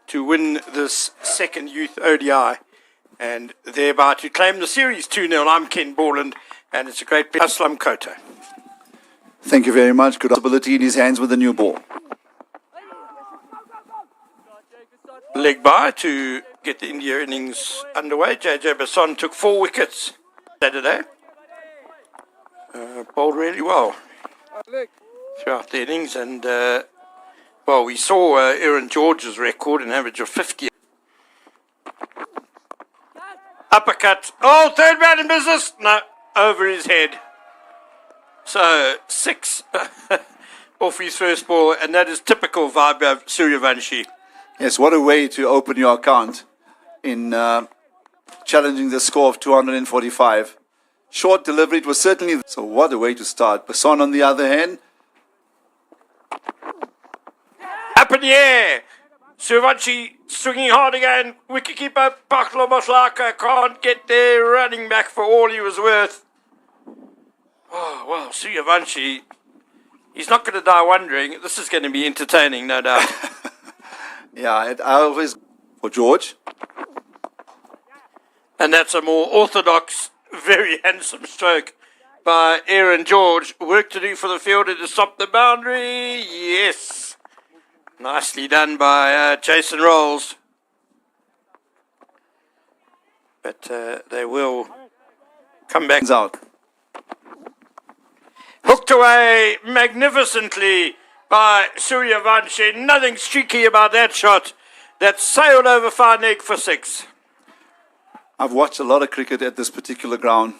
to win this second youth ODI and thereby to claim the series 2-0. I'm Ken Borland, and it's a great Aslam Kota. Thank you very much. Good ability in his hands with the new ball. Leg by to get the India innings underway. JJ Basson took 4 wickets Saturday. Bowled really well throughout the innings, and well, we saw Aaron George's record, an average of 50. Uppercut. Oh, third man in business. No, over his head. So 6 off his first ball, and that is typical Vaibhav Sooryavanshi. Yes, what a way to open your account in challenging the score of 245. Short delivery, it was certainly... So what a way to start. Basson, on the other hand... Up in the air. Sooryavanshi swinging hard again. Wicketkeeper Paklo Moslaka can't get there, running back for all he was worth. Oh, well, Sooryavanshi, he's not going to die wondering. This is going to be entertaining, no doubt. Yeah, I always... For George. And that's a more orthodox, very handsome stroke by Aaron George. Work to do for the fielder to stop the boundary. Yes. Nicely done by Jason Rolls. But they will come back out. Hooked away magnificently by Sooryavanshi. Nothing streaky about that shot. That sailed over fine leg for 6. I've watched a lot of cricket at this particular ground.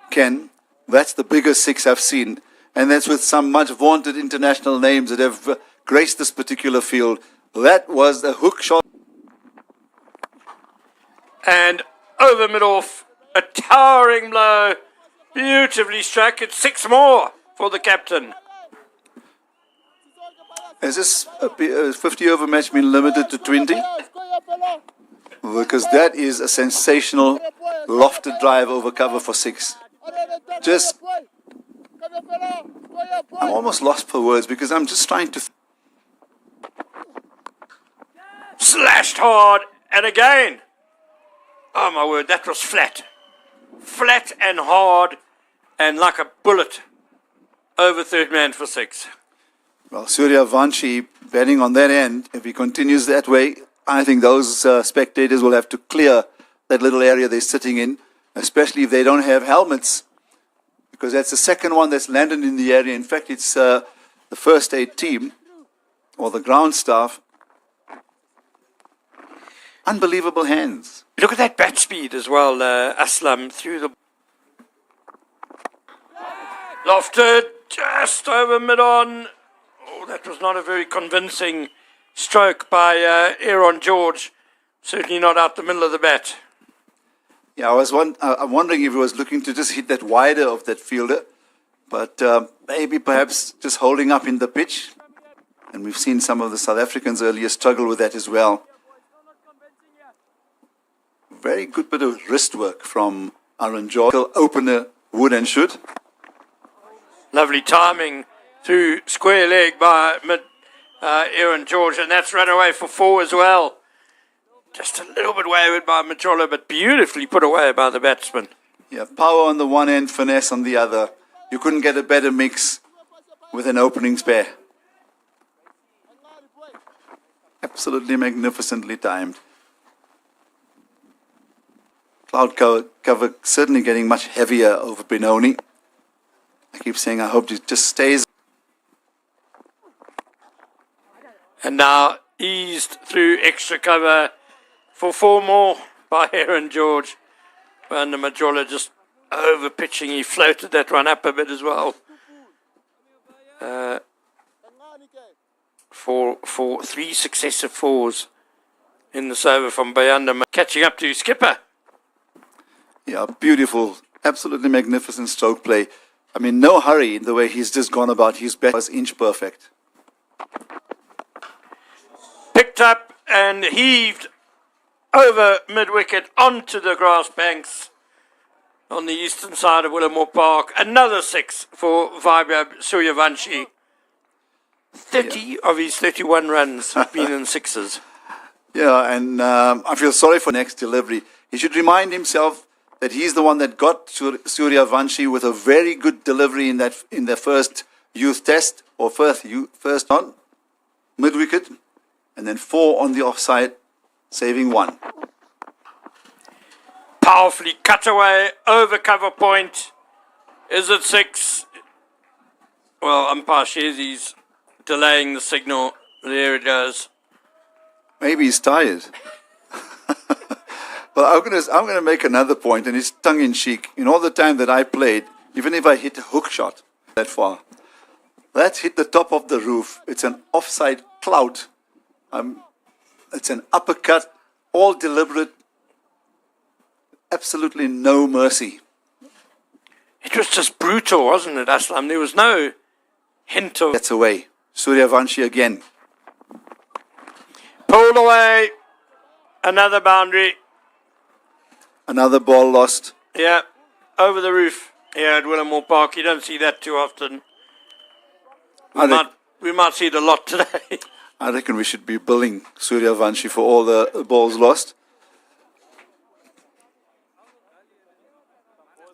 Ken, that's the biggest 6 I've seen. And that's with some much vaunted international names that have graced this particular field. That was a hook shot. And over mid-off, a towering blow. Beautifully struck. It's 6 more for the captain. Has this 50-over match been limited to 20? Because that is a sensational lofted drive over cover for 6. Just, I'm almost lost for words because I'm just trying to... Slashed hard, and again. Oh my word, that was flat. Flat and hard, and like a bullet over third man for 6. Well, Sooryavanshi betting on that end. If he continues that way, I think those spectators will have to clear that little area they're sitting in, especially if they don't have helmets, because that's the second one that's landed in the area. In fact, it's the first aid team or the ground staff. Unbelievable hands. Look at that bat speed as well, Aslam, through the... Lofted just over mid-on. Oh, that was not a very convincing stroke by Aaron George. Certainly not out the middle of the bat. Yeah, I'm wondering if he was looking to just hit that wider of that fielder, but maybe perhaps just holding up in the pitch. And we've seen some of the South Africans earlier struggle with that as well. Very good bit of wrist work from Aaron George. Opener would and should. Lovely timing through square leg by Aaron George, and that's run away for 4 as well. Just a little bit wayward by Majola, but beautifully put away by the batsman. Yeah, power on the one end, finesse on the other. You couldn't get a better mix with an opening spare. Absolutely magnificently timed. Cloud cover certainly getting much heavier over Benoni. I keep saying I hope it just stays. And now eased through extra cover for 4 more by Aaron George. And the Majola just over pitching. He floated that one up a bit as well. For 3 successive 4s in this over from Bayanda. Catching up to skipper. Yeah, beautiful, absolutely magnificent stroke play. I mean, no hurry in the way he's just gone about his bat. Was inch perfect. Picked up and heaved over mid-wicket onto the grass banks on the eastern side of Willamore Park. Another 6 for Vaibhav Sooryavanshi. 30 of his 31 runs have been in 6s. Yeah, and I feel sorry for next delivery. He should remind himself that he's the one that got Sooryavanshi with a very good delivery in the first youth test, or first on mid wicket, and then 4 on the offside, saving 1. Powerfully cut away over cover point. Is it 6? Well, umpire shares he's delaying the signal. There it goes. Maybe he's tired. Well, I'm going to make another point, and it's tongue-in-cheek. In all the time that I played, even if I hit a hook shot that far, that's hit the top of the roof. It's an offside clout. It's an uppercut, all deliberate, absolutely no mercy. It was just brutal, wasn't it, Aslam? There was no hint of... Gets away. Sooryavanshi again. Pulled away. Another boundary. Another ball lost. Yeah, over the roof here at Willamore Park. You don't see that too often. We might see it a lot today. I reckon we should be billing Sooryavanshi for all the balls lost.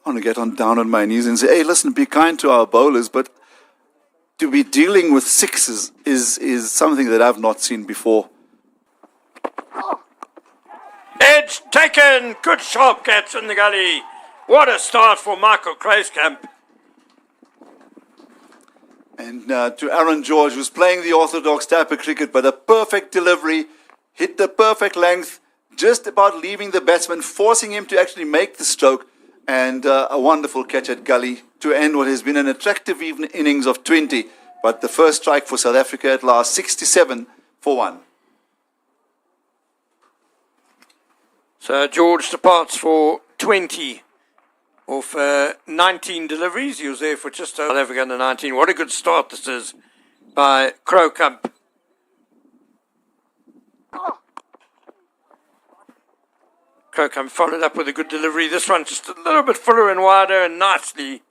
I want to get down on my knees and say, hey, listen, be kind to our bowlers, but to be dealing with sixes is something that I've not seen before. Edge taken. Good sharp catch in the gully. What a start for Michael Kruiskamp. And to Aaron George, who's playing the orthodox type of cricket, but a perfect delivery, hit the perfect length, just about leaving the batsman, forcing him to actually make the stroke, and a wonderful catch at gully to end what has been an attractive innings of 20. But the first strike for South Africa at last, 67 for 1. So George departs for 20 of 19 deliveries. He was there for just over South Africa under 19. What a good start this is by Kruiskamp. Kruiskamp followed up with a good delivery. This one just a little bit fuller and wider and nicely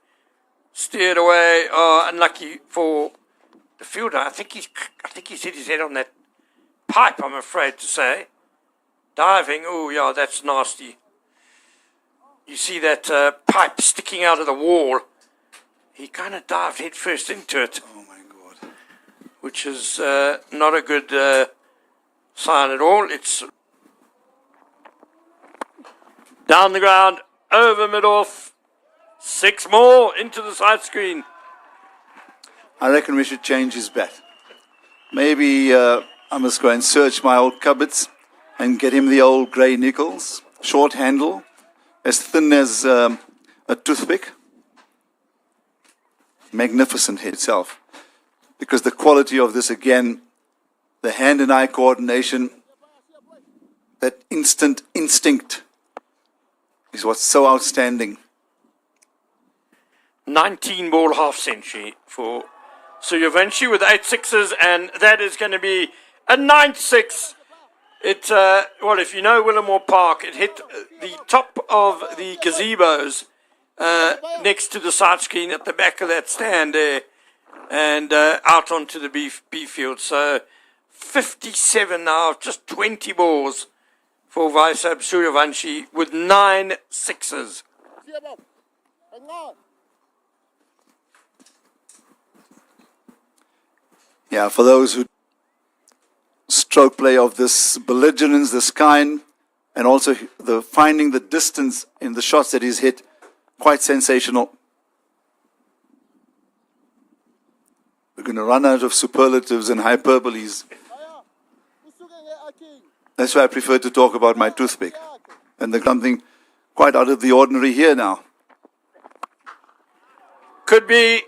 steered away. Oh, unlucky for the fielder. I think he's hit his head on that pipe, I'm afraid to say. Diving, oh yeah, that's nasty. You see that pipe sticking out of the wall. He kind of dived head first into it. Oh my God. Which is not a good sign at all. It's down the ground, over mid-off. 6 more into the side screen. I reckon we should change his bat. Maybe I must go and search my old cupboards and get him the old grey nickels, short handle, as thin as a toothpick. Magnificent hit itself. Because the quality of this, again, the hand and eye coordination, that instant instinct is what's so outstanding. 19 ball half century for Sooryavanshi with 8 sixes, and that is going to be a 9th 6. It, well, if you know Willamore Park, it hit the top of the gazebos next to the side screen at the back of that stand there and out onto the B field. So 57 now, just 20 balls for Vaibhav Sooryavanshi with 9 sixes. Yeah, for those who stroke play of this belligerence, this kind, and also the finding the distance in the shots that he's hit, quite sensational. We're going to run out of superlatives and hyperboles. That's why I prefer to talk about my toothpick. And there's something quite out of the ordinary here now. Could be.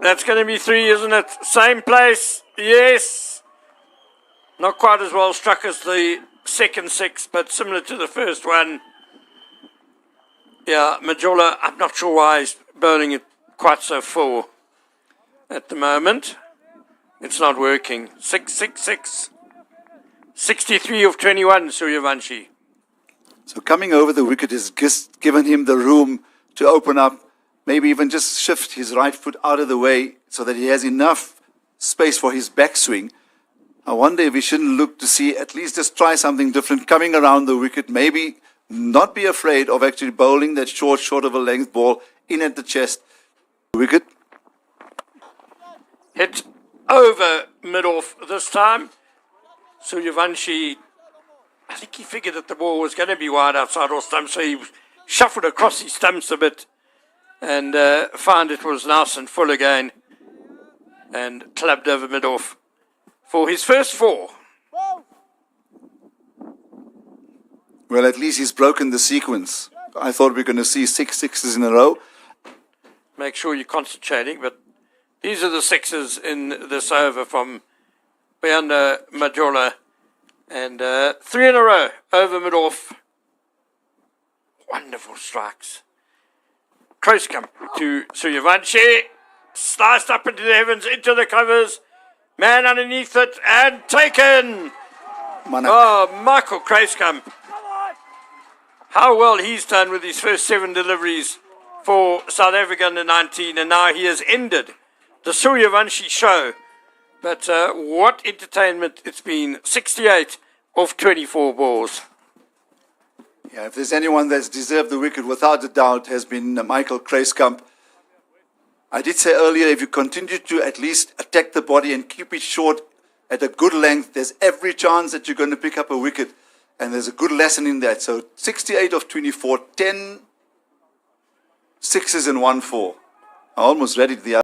That's going to be 3, isn't it? Same place. Yes. Not quite as well struck as the second 6, but similar to the first one. Yeah, Majola, I'm not sure why he's burning it quite so full at the moment. It's not working. 6, 6, 6. 63 of 21, Sooryavanshi. So coming over the wicket has just given him the room to open up, maybe even just shift his right foot out of the way so that he has enough space for his backswing. I wonder if we shouldn't look to see, at least just try something different, coming around the wicket, maybe not be afraid of actually bowling that short of a length ball in at the chest. Wicket. Hit over mid-off this time. Sooryavanshi, I think he figured that the ball was going to be wide outside off stump, so he shuffled across his stumps a bit and found it was nice and full again and clubbed over mid-off for his first 4. Well, at least he's broken the sequence. I thought we were going to see 6 sixes in a row. Make sure you're concentrating, but these are the 6s in this over from Beanda Majola, and 3 in a row over mid-off. Wonderful strikes. Close come to Sooryavanshi, sliced up into the heavens, into the covers, man underneath it, and taken. Oh, Michael Kruiskamp. How well he's done with his first 7 deliveries for South Africa under 19, and now he has ended the Sooryavanshi show. But what entertainment it's been. 68 off 24 balls. Yeah, if there's anyone that's deserved the wicket, without a doubt, has been Michael Kruiskamp. I did say earlier, if you continue to at least attack the body and keep it short at a good length, there's every chance that you're going to pick up a wicket. And there's a good lesson in that. So 68 of 24, 10 sixes and 1 4. I almost read it the other